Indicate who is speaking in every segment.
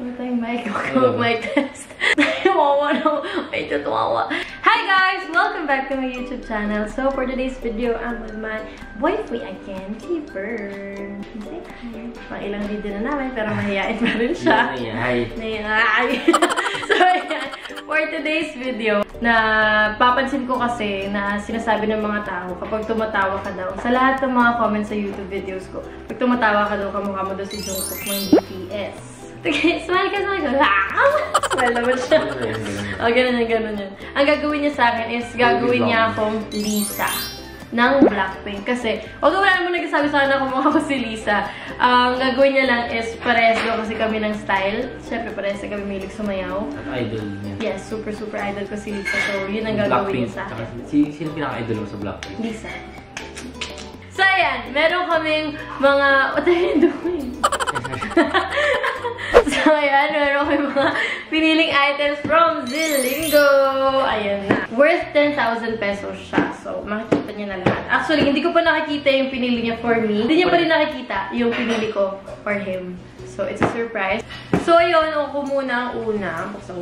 Speaker 1: Wala tayong mic. Huwag mag-mic test. Wawa na. Ay, tutuwawa. Hi guys! Welcome back to my YouTube channel. So, for today's video, I'm with my boyfriend again, Keeper. Say hi. Pang ilang video na namin, pero mahihain pa rin siya.
Speaker 2: Hi.
Speaker 1: So, ayan. For today's video, na papansin ko kasi na sinasabi ng mga tao kapag tumatawa ka daw, sa lahat ng mga comments sa YouTube videos ko, pag tumatawa ka daw, kamukha mo daw si Jungkook ng BTS. Okay, smile ka. Smile naman siya. O, ganun yan. Ang gagawin niya sa akin is, gagawin niya akong Lisa ng Blackpink. Kasi, although wala naman nagsasabi sa akin na kumukha ko si Lisa, ang gagawin niya lang is, parehas daw kasi kami ng style. Siyempre, parehas na kami mahilig sumayaw.
Speaker 2: Idol niya.
Speaker 1: Yes, super idol ko si Lisa. So, yun ang gagawin niya sa akin.
Speaker 2: Sino pinaka-idol mo sa Blackpink?
Speaker 1: Lisa. So, ayan. Meron kaming mga... What are you doing? So, ayan. Meron kaming mga piniling items from Zilingo. Ayan na. Worth 10,000 pesos siya. So, makikita niya na lahat. Actually, hindi ko pa nakikita yung pinili niya for me. Hindi niya pa rin nakikita yung pinili ko for him. So, it's a surprise. So, ayun, ako muna ang una. So,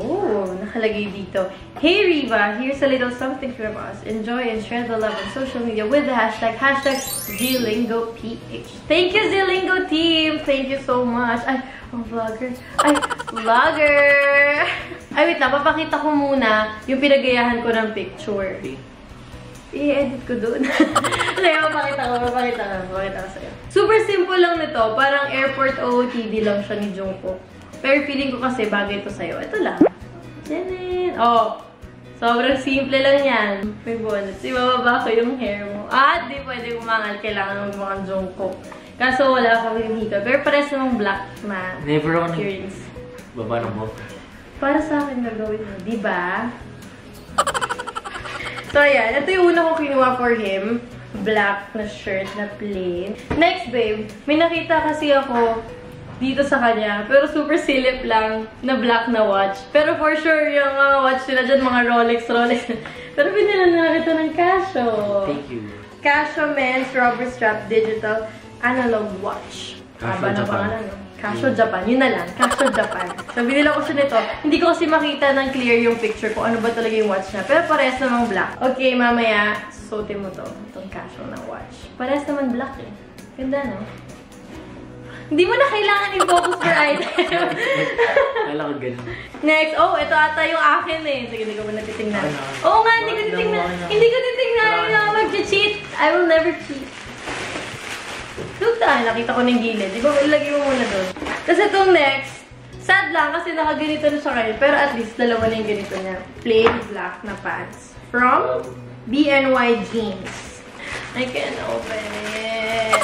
Speaker 1: nakalagay dito. Hey, Riva, here's a little something from us. Enjoy and share the love on social media with the hashtag #ZillingoPH. Thank you, Zilingo team! Thank you so much. Ay, vlogger. Ay, vlogger! Ay, wait lang. Papakita ko muna yung pinagayahan ko ng picture. I-edit ko doon. Kasi papakita ko sa'yo. Super simple lang nito. Parang airport OOTD lang siya ni Jungkook. Pero feeling ko kasi bagay ito sa'yo. Ito lang. Janet! Oh! Sobrang simple lang yan. May bonus. Ibababa ko yung hair mo. Di pwede umangal. Kailangan magmukhang Jungkook. Kaso wala kami yung hika. Pero pares namang black na
Speaker 2: never ako
Speaker 1: earrings.
Speaker 2: Baba ng buhok.
Speaker 1: Para sa akin gagawin mo. Diba? So, ayan. Ito yung una ko kinuha for him. Black na shirt na plain. Next, babe. May nakita kasi ako dito sa kanya. Pero super silip lang na black na watch. Pero for sure, yung mga watch nila dyan, mga Rolex. Pero pinilan na ito ng Casio.
Speaker 2: Thank you.
Speaker 1: Casio Men's Rubber Strap Digital Analog Watch.
Speaker 2: Casio Japan.
Speaker 1: Casio Japan. Yun na lang. Casio Japan. So, binila ko siya nito. Hindi ko kasi makita ng clear yung picture kung ano ba talaga yung watch niya. Pero parehas namang black. Okay, mamaya, susuotin mo to. Itong Casio na watch. Parehas naman black eh. Ganda, no? Hindi mo na kailangan i-focus for item.
Speaker 2: Kailangan ganun.
Speaker 1: Next. Oh, ito ata yung akin eh. Sige, hindi ko ba natitingnan? Oo nga, hindi ko titingnan. Hindi ko titingnan. Hindi ako mag-cheat. I will never cheat. Look tayo, nakita ko ng gilid. Di ba, ilagay mo muna doon. Tapos itong next, sad lang kasi nakaganito na siya kayo. Pero at least, dalawa na yung ganito niya. Plain black na pants. From BNY Jeans. I can open it.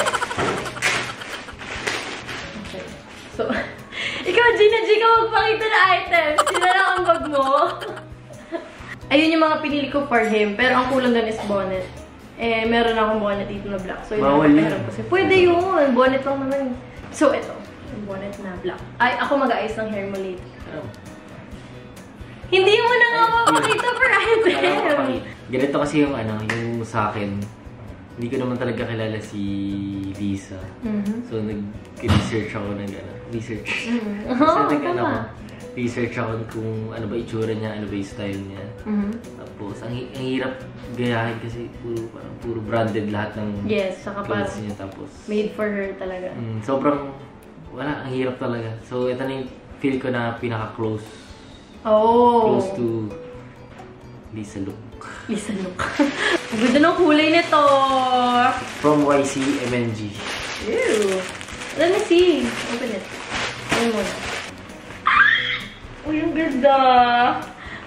Speaker 1: Okay. So, ikaw, Gina, magpakita na items. Sila lang ang bag mo. Ayun yung mga pinili ko for him. Pero ang kulang doon is bonnet. Eh, meron akong bonnet dito na black. So, yun
Speaker 2: bawal yun.
Speaker 1: kasi pwede yun. Bonnet lang naman. So, ito. Yung bonnet na black. Ay, ako mag-aayos ng hair mo later. Hindi mo na nga mapakita per item.
Speaker 2: Ganito kasi yung yung sa akin. Hindi ko naman talaga kilala si Lisa. So, nag-research ako ng research. Research ako kung ano ba itsura niya, ano ba yung style niya. Tapos, ang hirap gayahin kasi puro branded lahat ng clothes niya. Tapos,
Speaker 1: made for her talaga.
Speaker 2: Sobrang, ang hirap talaga. So, ito na yung feel ko na pinaka-close. Close to Lisa look.
Speaker 1: Lisa look. Ang ganda ng kulay nito!
Speaker 2: From YC MNG.
Speaker 1: Ew! Let me see. Open it. Ayan muna. Uy, ang ganda!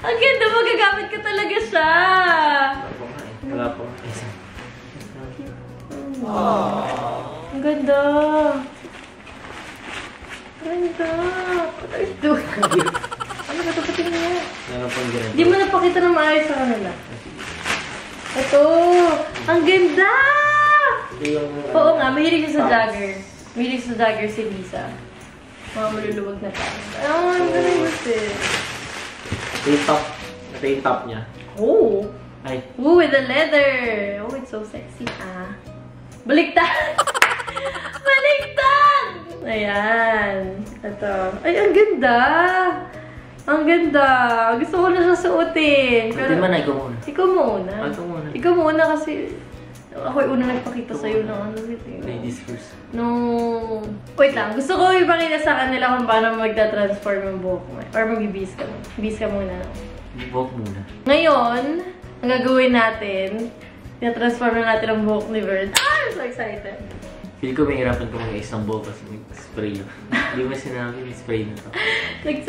Speaker 1: Ang ganda! Magagamit ka talaga siya!
Speaker 2: Wala po.
Speaker 1: Ang ganda! Ang ganda! What are you doing? Ano ba ito? Patingin niya. Hindi mo napakita na maayos sa kanila. Ito! Ang ganda! Oo nga, mahilig siya sa jogger. Mahilig sa jogger si Lisa. Mga maluluwag na tayo. Ang ganda yung gusto eh.
Speaker 2: Ito yung top niya.
Speaker 1: Oh!
Speaker 2: Ay.
Speaker 1: Ooh, with the leather! Oh, it's so sexy, Baliktad! Baliktad! Ayan. Ito. Ay, ang ganda! Ang ganda! Gusto ko na siya suotin.
Speaker 2: Hindi man na, ikaw muna.
Speaker 1: Ikaw muna.
Speaker 2: Ikaw muna.
Speaker 1: Ikaw muna kasi ako yung una nagpakita sa'yo ng ano.
Speaker 2: Ladies first.
Speaker 1: No. Wait lang. Gusto ko ipakita sa kanila kung paano magta-transform yung buhok mo. Or mag-ibis ka mo. Ibis ka muna.
Speaker 2: Buhok muna.
Speaker 1: Ngayon, ang gagawin natin, transform na natin ang buhok ni Vern. Ah! I'm so excited.
Speaker 2: Feel ko mahirapan ko mag-ayos ng buhok kasi mag-spray lang. Hindi mo sinabi, spray na to.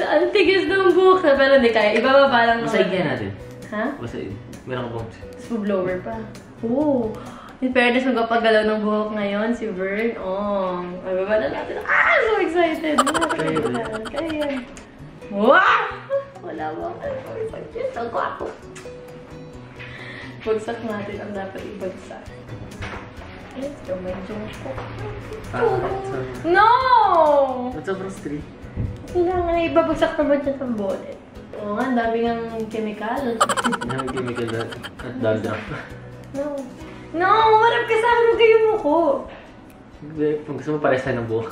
Speaker 1: Ang tigis ng buhok na, pero hindi kaya. Ibababa lang
Speaker 2: naman. Masaig natin.
Speaker 1: Ha?
Speaker 2: Masaig. Meron ka bang?
Speaker 1: Smooth blower pa. Oo. In fairness, magpapagalaw ng buhok ngayon, si Vern. Oh. Ibababa na natin. Ah! So excited. Kaya. Wow! Wala mo. I'm so excited. Ang kwapo. Bagsak natin ang dapat ibagsak. Let's go, may Jungkook. No!
Speaker 2: Ba't sobrang straight?
Speaker 1: Kailangan na ibabagsak naman dyan sa bonnet. Oo nga, ang dami ng chemical.
Speaker 2: Ang chemical at dandruff.
Speaker 1: No. No! Marap ka sa akin kayo mo ko.
Speaker 2: Kung gusto mo pares tayo ng buhok.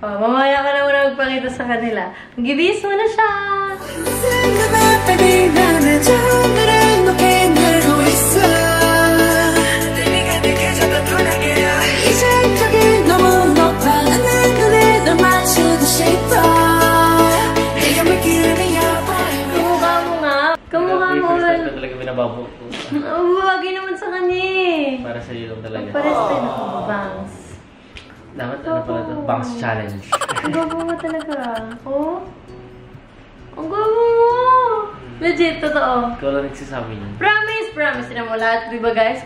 Speaker 1: Mamaya ka na muna magpakita sa kanila. Mag-ibis mo na siya! Kamukha mo nga.
Speaker 2: First time talaga binababuhok ko.
Speaker 1: Bagay naman sa kanya eh.
Speaker 2: Para sa'yo lang talaga.
Speaker 1: Pares tayo na bangs.
Speaker 2: Dapat ano pala ito? Bangs challenge.
Speaker 1: Ang gabo mo talaga. Oh? Ang gabo mo! Legit, totoo.
Speaker 2: Ikaw lang nagsasabi niyan.
Speaker 1: Promise! Promise na mo lahat, di ba guys?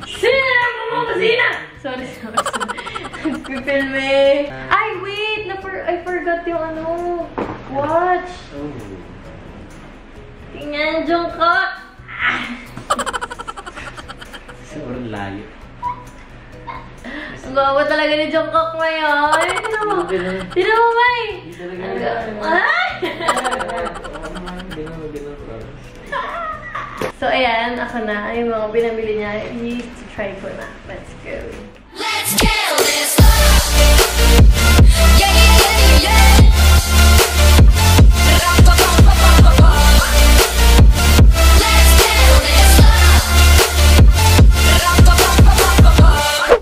Speaker 1: Sina! Sina! Sorry. Nag-film eh. Ay, wait! I forgot yung ano. Watch!
Speaker 2: Oh.
Speaker 1: Tingnan, Jungkook!
Speaker 2: Sobrang layo.
Speaker 1: Ang gawa talaga ni Jungkook ngayon. Tignan mo. Tignan mo, May. Ay! So, ayan. Ako na. Yung mga binabili niya. I need to try ko na. Let's go. Let's go! Let's go! Yeah, yeah, yeah, yeah!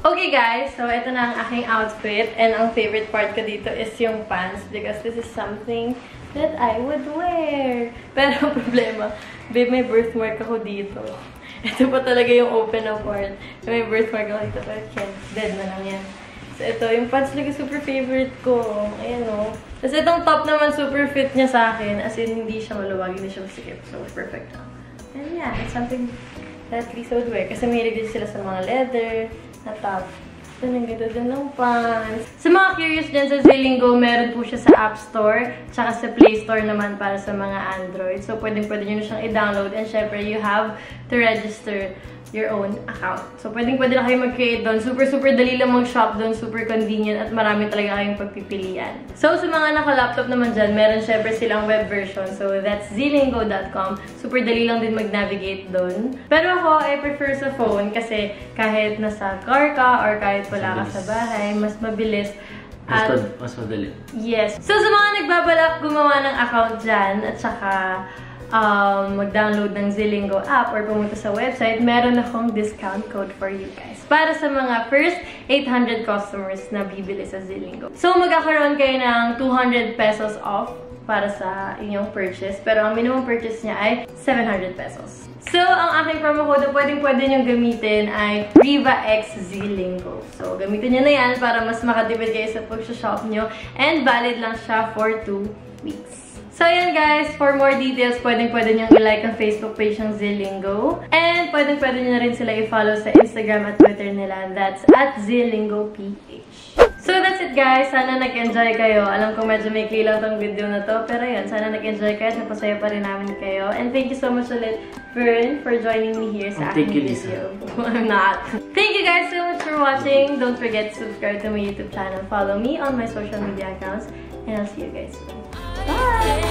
Speaker 1: Okay guys, so ito na ang aking outfit and ang favorite part ko dito is yung pants because this is something that I would wear. Pero ang problema, babe, may birthmark ako dito. Ito pa talaga yung open na part. May birthmark ako dito, pero dead na lang yan. So ito, yung pants talaga super favorite ko. Ayan o. Tapos itong top naman super fit niya sa akin. As in, hindi siya maluwag, hindi siya masikip. So, perfect na. And yeah, it's something that Lisa would wear. Kasi may din sila sa mga leather na top. Ito, nagdito din ng pants. Sa mga curious dyan sa Zilingo, meron po siya sa App Store. Tsaka sa Play Store naman para sa mga Android. So, pwede nyo na siyang i-download. And syempre, you have to register your own account. So, pwede na kayo mag-create doon. Super dali lang mag-shop doon. Super convenient at marami talaga kayong pagpipilian. So, sa mga naka-laptop naman dyan, meron syempre silang web version. So, that's zilingo.com. Super dali lang din mag-navigate doon. Pero ako, I prefer sa phone kasi kahit nasa car ka or kahit wala ka sa bahay, mas mabilis.
Speaker 2: Mas madali.
Speaker 1: Yes. So, sa mga nagbabalak gumawa ng account dyan at saka mag-download ng Zilingo app or pumunta sa website, meron akong discount code for you guys. Para sa mga first 800 customers na bibili sa Zilingo. So, magkakaroon kayo ng 200 pesos off para sa inyong purchase. Pero ang minimum purchase niya ay 700 pesos. So, ang aking promo code na pwede nyo gamitin ay RivaXZilingo. So, gamitin nyo na yan para mas makatipid kayo sa pag-shop nyo. And valid lang siya for 2 weeks. So, ayan guys, for more details, pwede nyo i-like ang Facebook page ng Zilingo. And pwede nyo na rin sila i-follow sa Instagram at Twitter nila. That's at ZilingoPH. So, that's it guys. Sana nag-enjoy kayo. Alam ko medyo may lang tong video na to. Pero yun, sana nag-enjoy kayo at napasaya pa rin namin kayo. And thank you so much ulit, Vern, for joining me here sa aking video. I'm not. Thank you guys so much for watching. Don't forget to subscribe to my YouTube channel. Follow me on my social media accounts. And I'll see you guys soon. Bye!